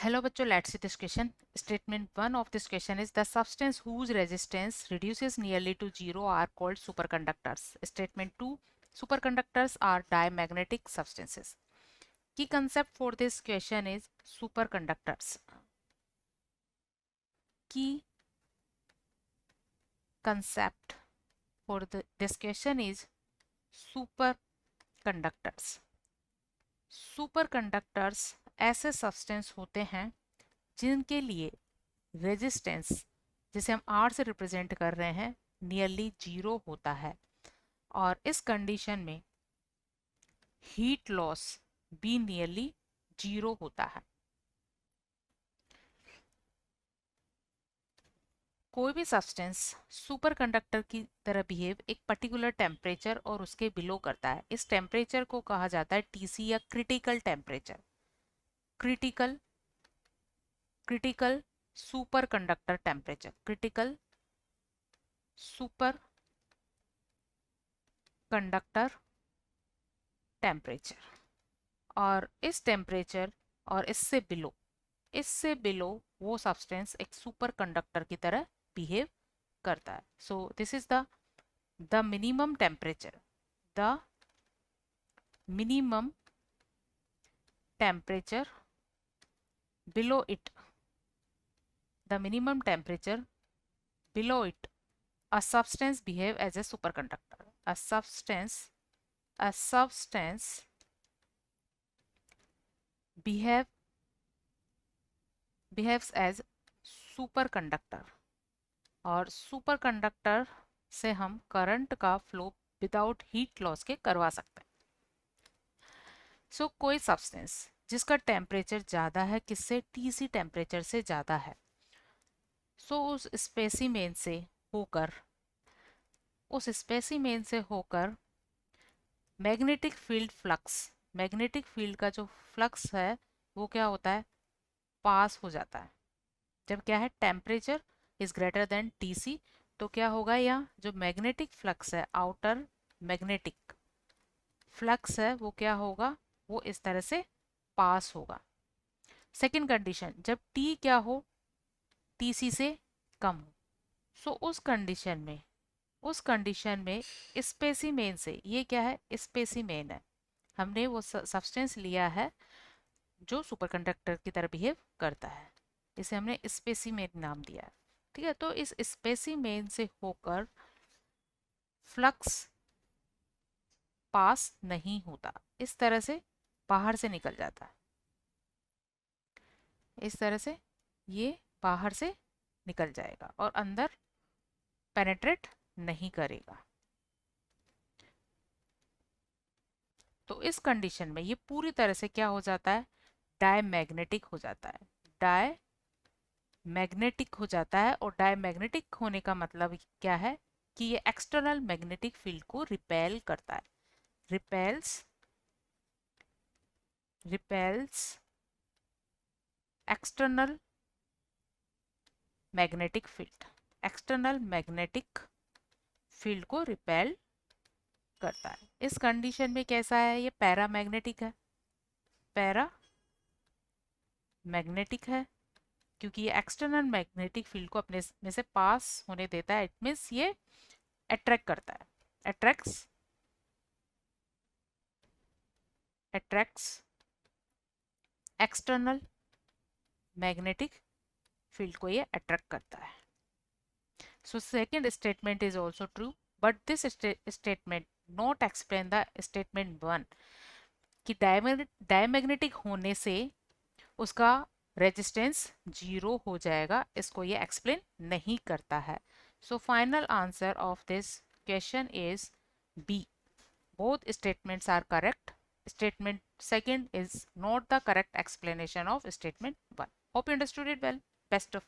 Hello bachcho, let's see this question. Statement 1 of this question is the substance whose resistance reduces nearly to zero are called superconductors. Statement 2, superconductors are diamagnetic substances. Key concept for this question is superconductors. Key concept for this question is superconductors. Superconductors ऐसे substance होते हैं जिनके लिए resistance, जिसे हम are से represent कर रहे हैं, नियरली जीरो होता है और इस कंडीशन में हीट लॉस भी नियरली जीरो होता है। कोई भी सब्सटेंस सुपरकंडक्टर की तरह बिहेव एक पर्टिकुलर टेम्परेचर और उसके बिलो करता है। इस टेम्परेचर को कहा जाता है टीसी या critical temperature. Critical superconductor temperature, critical super conductor temperature. और इस टेम्परेचर और इससे बिलो वो सब्सटेंस एक सुपर कंडक्टर की तरह बिहेव करता है। So this is the minimum temperature, the minimum temperature below it, the minimum temperature below it a substance behave as a superconductor. A substance behaves as superconductor और superconductor से हम current का flow without heat loss के करवा सकते हैं। सो कोई substance जिसका टेम्परेचर ज़्यादा है, किससे, टीसी टेम्परेचर से ज़्यादा है, सो उस स्पेसिमेन से होकर मैग्नेटिक फील्ड का जो फ्लक्स है वो क्या होता है, पास हो जाता है। जब क्या है, temperature is greater than TC, तो क्या होगा, यहाँ जो मैग्नेटिक फ्लक्स है, आउटर मैग्नेटिक फ्लक्स है, वो क्या होगा, वो इस तरह से पास होगा। सेकेंड कंडीशन, जब टी क्या हो, टीसी से कम हो। सो उस कंडीशन में स्पेसिमेन से, ये क्या है, स्पेसिमेन है, हमने वो सब्सटेंस लिया है जो सुपरकंडक्टर की तरह बिहेव करता है, इसे हमने स्पेसिमेन नाम दिया है। ठीक है, तो इस स्पेसिमेन से होकर फ्लक्स पास नहीं होता, इस तरह से बाहर से निकल जाता है, इस तरह से ये बाहर से निकल जाएगा और अंदर पेनेट्रेट नहीं करेगा। तो इस कंडीशन में ये पूरी तरह से क्या हो जाता है, डायमैग्नेटिक हो जाता है, डायमैग्नेटिक हो जाता है। और डायमैग्नेटिक होने का मतलब क्या है कि ये एक्सटर्नल मैग्नेटिक फील्ड को रिपेल करता है, रिपेल्स एक्सटर्नल मैग्नेटिक फील्ड को रिपेल करता है। इस कंडीशन में कैसा है, ये पैरामैग्नेटिक है क्योंकि ये एक्सटर्नल मैग्नेटिक फील्ड को अपने में से पास होने देता है। इट मीन्स ये अट्रैक्ट करता है, अट्रैक्ट्स एक्सटर्नल मैग्नेटिक फील्ड को ये अट्रैक्ट करता है। So second statement is also true, but this statement not explain the statement 1 कि डायमैग्नेटिक होने से उसका रेजिस्टेंस जीरो हो जाएगा, इसको ये एक्सप्लेन नहीं करता है। So final answer of this question is B, both statements are correct. Statement second is not the correct explanation of statement 1. Hope you understood it well. Best of luck.